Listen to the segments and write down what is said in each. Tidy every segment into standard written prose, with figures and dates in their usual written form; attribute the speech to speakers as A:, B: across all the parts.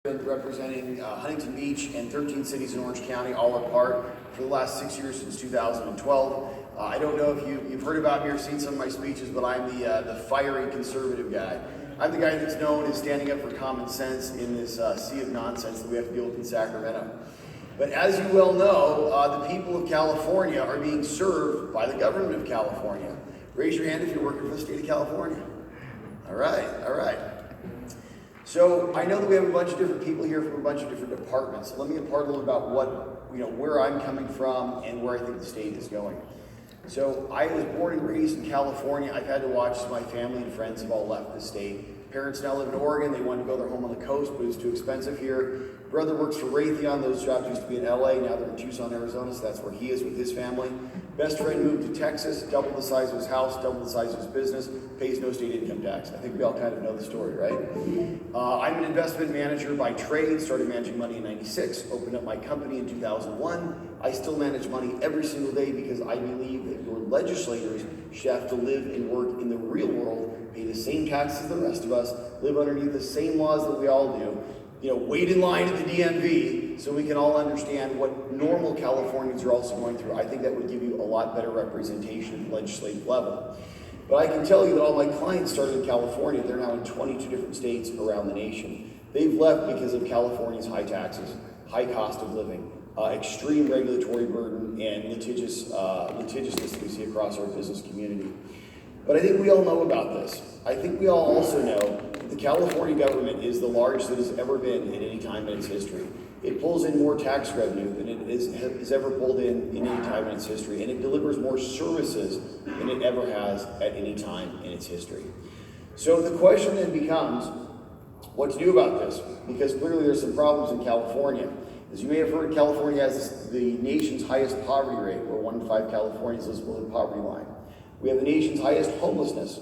A: Been representing Huntington Beach and 13 cities in Orange County, all apart, for the last 6 years since 2012. I don't know if you've heard about me or seen some of my speeches, but I'm the fiery conservative guy. I'm the guy that's known as standing up for common sense in this sea of nonsense that we have to deal with in Sacramento. But as you well know, the people of California are being served by the government of California. Raise your hand if you're working for the state of California. All right, all right. So I know that we have a bunch of different people here from a bunch of different departments. Let me impart a little about where I'm coming from and where I think the state is going. So I was born and raised in California. I've had to watch as my family and friends have all left the state. Parents now live in Oregon. They wanted to build their home on the coast, but it was too expensive here. Brother works for Raytheon. Those jobs used to be in LA. Now they're in Tucson, Arizona, so that's where he is with his family. Best friend moved to Texas, doubled the size of his house, doubled the size of his business, pays no state income tax. I think we all kind of know the story, right? I'm an investment manager by trade, started managing money in '96, opened up my company in 2001. I still manage money every single day because I believe that your legislators should have to live and work in the real world, pay the same taxes as the rest of us, live underneath the same laws that we all do, wait in line at the DMV so we can all understand what normal Californians are also going through. I think that would give you a lot better representation at the legislative level. But I can tell you that all my clients started in California. They're now in 22 different states around the nation. They've left because of California's high taxes, high cost of living, extreme regulatory burden, and litigiousness that we see across our business community. But I think we all know about this. I think we all also know that the California government is the largest it has ever been at any time in its history. It pulls in more tax revenue than it has ever pulled in any time in its history, and it delivers more services than it ever has at any time in its history. So the question then becomes, what to do about this? Because clearly there's some problems in California. As you may have heard, California has the nation's highest poverty rate, where 1 in 5 Californians lives below the poverty line. We have the nation's highest homelessness,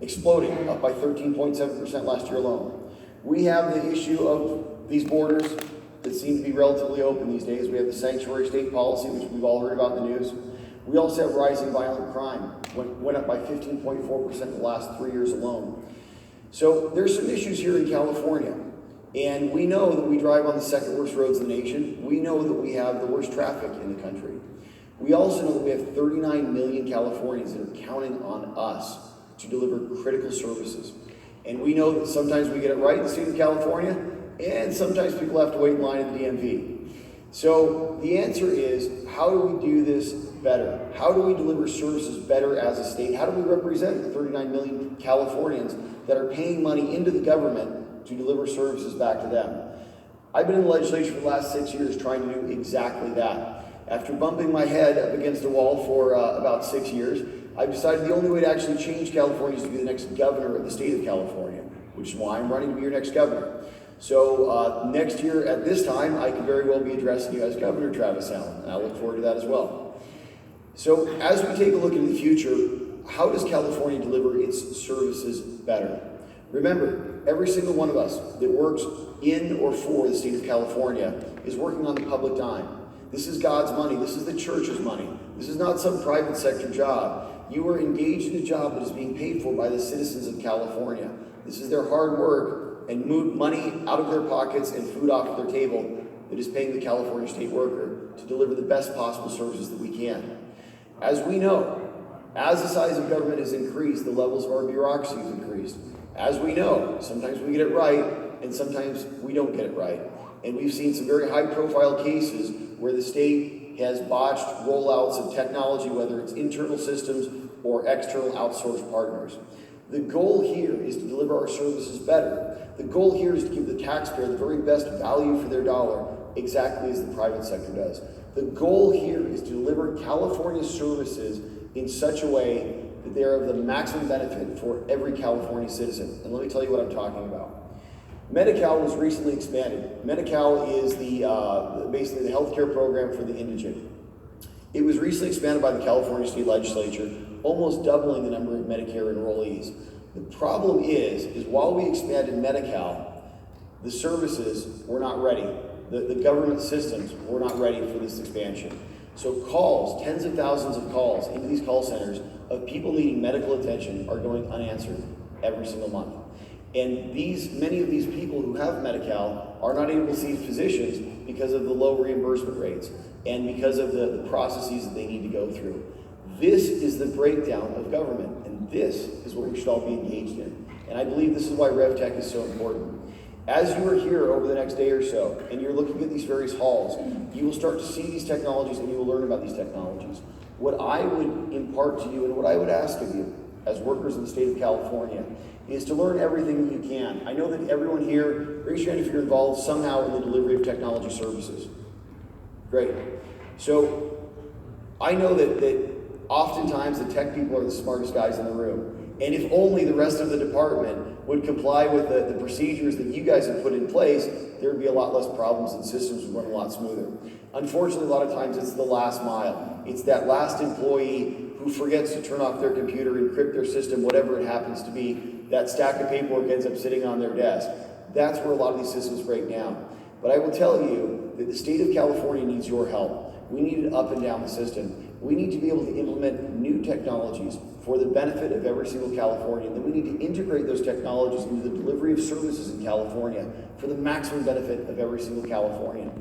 A: exploding, up by 13.7% last year alone. We have the issue of these borders that seem to be relatively open these days. We have the sanctuary state policy, which we've all heard about in the news. We also have rising violent crime, went up by 15.4% in the last 3 years alone. So there's some issues here in California. And we know that we drive on the second worst roads in the nation. We know that we have the worst traffic in the country. We also know that we have 39 million Californians that are counting on us to deliver critical services. And we know that sometimes we get it right in the state of California, and sometimes people have to wait in line at the DMV. So the answer is, how do we do this better? How do we deliver services better as a state? How do we represent the 39 million Californians that are paying money into the government to deliver services back to them? I've been in the legislature for the last 6 years trying to do exactly that. After bumping my head up against a wall for about 6 years, I've decided the only way to actually change California is to be the next governor of the state of California, which is why I'm running to be your next governor. So next year at this time, I could very well be addressing you as Governor Travis Allen, and I look forward to that as well. So as we take a look into the future, how does California deliver its services better? Remember, every single one of us that works in or for the state of California is working on the public dime. This is God's money. This is the church's money. This is not some private sector job. You are engaged in a job that is being paid for by the citizens of California. This is their hard work and money out of their pockets and food off their table that is paying the California state worker to deliver the best possible services that we can. As we know, as the size of government has increased, the levels of our bureaucracy have increased. As we know, sometimes we get it right and sometimes we don't get it right. And we've seen some very high-profile cases where the state has botched rollouts of technology, whether it's internal systems or external outsourced partners. The goal here is to deliver our services better. The goal here is to give the taxpayer the very best value for their dollar, exactly as the private sector does. The goal here is to deliver California services in such a way that they are of the maximum benefit for every California citizen. And let me tell you what I'm talking about. Medi-Cal was recently expanded. Medi-Cal is basically the healthcare program for the indigent. It was recently expanded by the California State Legislature, almost doubling the number of Medicare enrollees. The problem is while we expanded Medi-Cal, the services were not ready. The government systems were not ready for this expansion. So calls, tens of thousands of calls into these call centers of people needing medical attention are going unanswered every single month. And many of these people who have Medi-Cal are not able to see physicians because of the low reimbursement rates and because of the processes that they need to go through. This is the breakdown of government, and this is what we should all be engaged in. And I believe this is why RevTech is so important. As you are here over the next day or so, and you're looking at these various halls, you will start to see these technologies and you will learn about these technologies. What I would impart to you and what I would ask of you as workers in the state of California is to learn everything that you can. I know that everyone here, raise your hand if you're involved somehow in the delivery of technology services. Great. So I know that oftentimes the tech people are the smartest guys in the room. And if only the rest of the department would comply with the procedures that you guys have put in place, there would be a lot less problems and systems would run a lot smoother. Unfortunately, a lot of times it's the last mile. It's that last employee who forgets to turn off their computer, encrypt their system, whatever it happens to be. That stack of paperwork ends up sitting on their desk. That's where a lot of these systems break down. But I will tell you that the state of California needs your help. We need it up and down the system. We need to be able to implement new technologies for the benefit of every single Californian. Then we need to integrate those technologies into the delivery of services in California for the maximum benefit of every single Californian.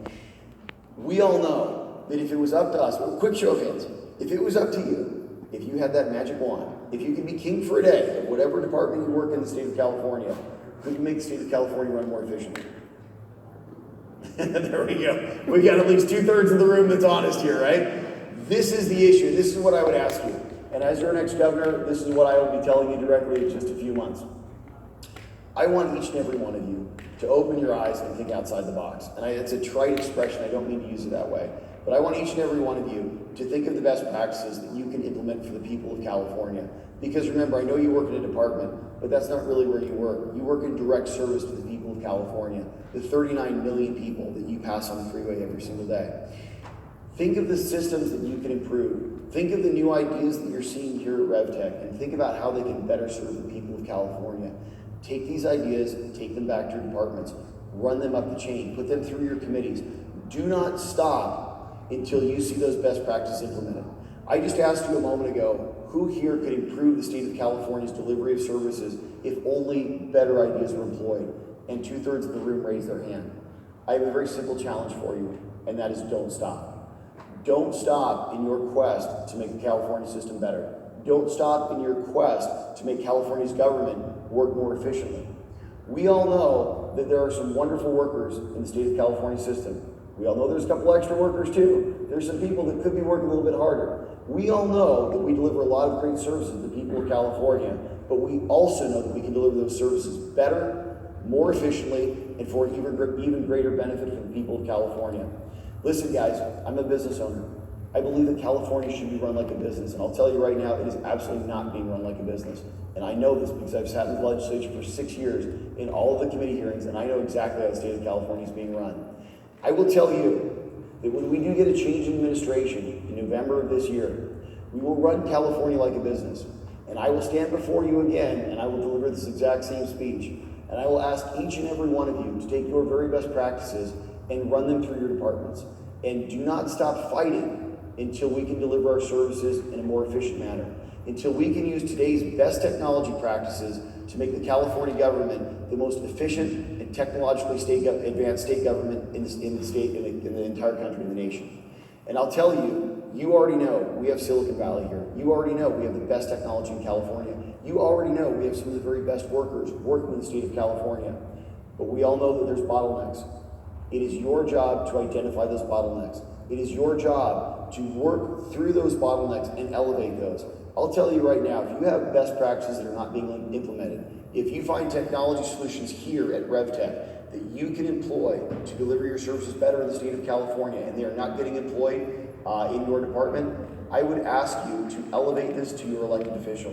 A: We all know that if it was up to us, well, quick show of hands, if it was up to you, if you had that magic wand, if you could be king for a day of whatever department you work in the state of California, who can make the state of California run more efficiently? There we go. We got at least 2/3 of the room that's honest here, right? This is the issue. This is what I would ask you. And as your next governor, this is what I will be telling you directly in just a few months. I want each and every one of you to open your eyes and think outside the box. And it's a trite expression. I don't mean to use it that way. But I want each and every one of you to think of the best practices that you can implement for the people of California. Because remember, I know you work in a department, but that's not really where you work. You work in direct service to the people of California, the 39 million people that you pass on the freeway every single day. Think of the systems that you can improve. Think of the new ideas that you're seeing here at RevTech and think about how they can better serve the people of California. Take these ideas, take them back to your departments, run them up the chain, put them through your committees. Do not stop until you see those best practices implemented. I just asked you a moment ago, who here could improve the state of California's delivery of services if only better ideas were employed? And 2/3 of the room raised their hand. I have a very simple challenge for you, and that is don't stop. Don't stop in your quest to make the California system better. Don't stop in your quest to make California's government work more efficiently. We all know that there are some wonderful workers in the state of California system. We all know there's a couple extra workers too. There's some people that could be working a little bit harder. We all know that we deliver a lot of great services to the people of California, but we also know that we can deliver those services better, more efficiently, and for even greater benefit for the people of California. Listen, guys, I'm a business owner. I believe that California should be run like a business, and I'll tell you right now, it is absolutely not being run like a business. And I know this because I've sat in the legislature for 6 years in all of the committee hearings, and I know exactly how the state of California is being run. I will tell you that when we do get a change in administration in November of this year, we will run California like a business. And I will stand before you again, and I will deliver this exact same speech. And I will ask each and every one of you to take your very best practices and run them through your departments. And do not stop fighting until we can deliver our services in a more efficient manner. Until we can use today's best technology practices to make the California government the most efficient and technologically advanced state government in the entire country, in the nation. And I'll tell you, you already know we have Silicon Valley here. You already know we have the best technology in California. You already know we have some of the very best workers working in the state of California. But we all know that there's bottlenecks. It is your job to identify those bottlenecks. It is your job to work through those bottlenecks and elevate those. I'll tell you right now, if you have best practices that are not being implemented, if you find technology solutions here at RevTech that you can employ to deliver your services better in the state of California and they are not getting employed in your department, I would ask you to elevate this to your elected official.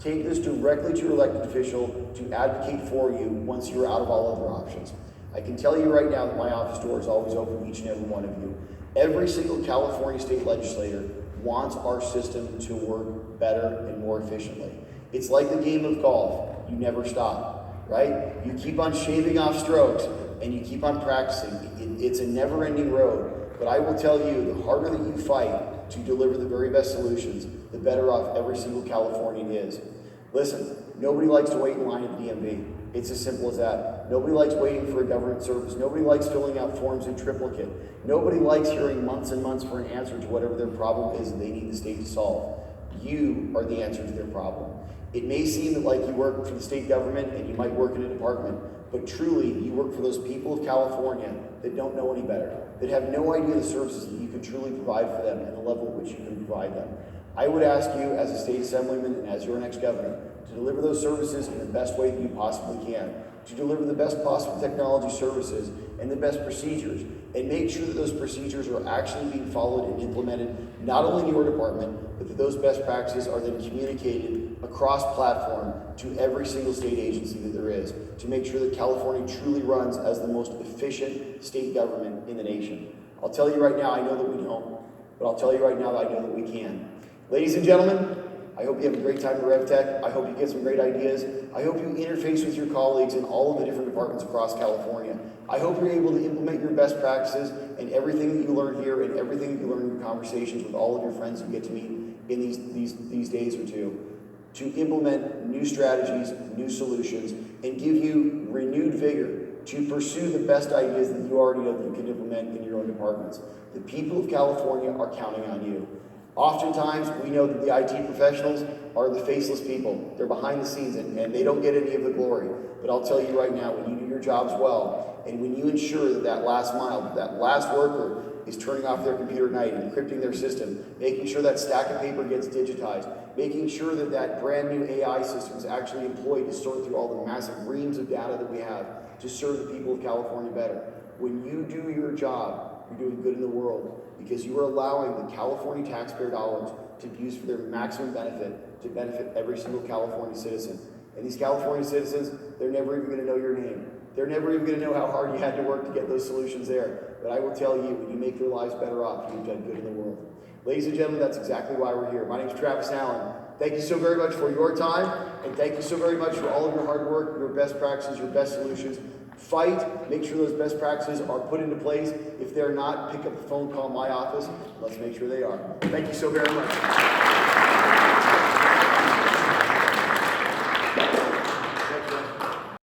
A: Take this directly to your elected official to advocate for you once you're out of all other options. I can tell you right now that my office door is always open to each and every one of you. Every single California state legislator wants our system to work better and more efficiently. It's like the game of golf. You never stop, right? You keep on shaving off strokes and you keep on practicing. It's a never-ending road. But I will tell you, the harder that you fight to deliver the very best solutions, the better off every single Californian is. Listen, Nobody likes to wait in line at the DMV. It's as simple as that. Nobody likes waiting for a government service. Nobody likes filling out forms in triplicate. Nobody likes hearing months and months for an answer to whatever their problem is that they need the state to solve. You are the answer to their problem. It may seem like you work for the state government and you might work in a department, but truly you work for those people of California that don't know any better, that have no idea the services that you can truly provide for them and the level at which you can provide them. I would ask you as a state assemblyman and as your next governor to deliver those services in the best way that you possibly can, to deliver the best possible technology services and the best procedures, and make sure that those procedures are actually being followed and implemented, not only in your department, but that those best practices are then communicated across platform to every single state agency that there is, to make sure that California truly runs as the most efficient state government in the nation. I'll tell you right now, I know that we don't, but I'll tell you right now that I know that we can. Ladies and gentlemen, I hope you have a great time at RevTech. I hope you get some great ideas. I hope you interface with your colleagues in all of the different departments across California. I hope you're able to implement your best practices and everything that you learn here and everything that you learn in your conversations with all of your friends you get to meet in these days or two, to implement new strategies, new solutions, and give you renewed vigor to pursue the best ideas that you already know that you can implement in your own departments. The people of California are counting on you. Oftentimes, we know that the IT professionals are the faceless people. They're behind the scenes and they don't get any of the glory. But I'll tell you right now, when you do your jobs well, and when you ensure that that last mile, that last worker is turning off their computer at night and encrypting their system, making sure that stack of paper gets digitized, making sure that that brand new AI system is actually employed to sort through all the massive reams of data that we have to serve the people of California better. When you do your job, you're doing good in the world, because you are allowing the California taxpayer dollars to be used for their maximum benefit, to benefit every single California citizen. And these California citizens, they're never even going to know your name. They're never even going to know how hard you had to work to get those solutions there. But I will tell you, when you make their lives better off, you've done good in the world. Ladies and gentlemen, that's exactly why we're here. My name is Travis Allen. Thank you so very much for your time, and thank you so very much for all of your hard work, your best practices, your best solutions. Fight, make sure those best practices are put into place. If they're not, pick up the phone, call my office. Let's make sure they are. Thank you so very much.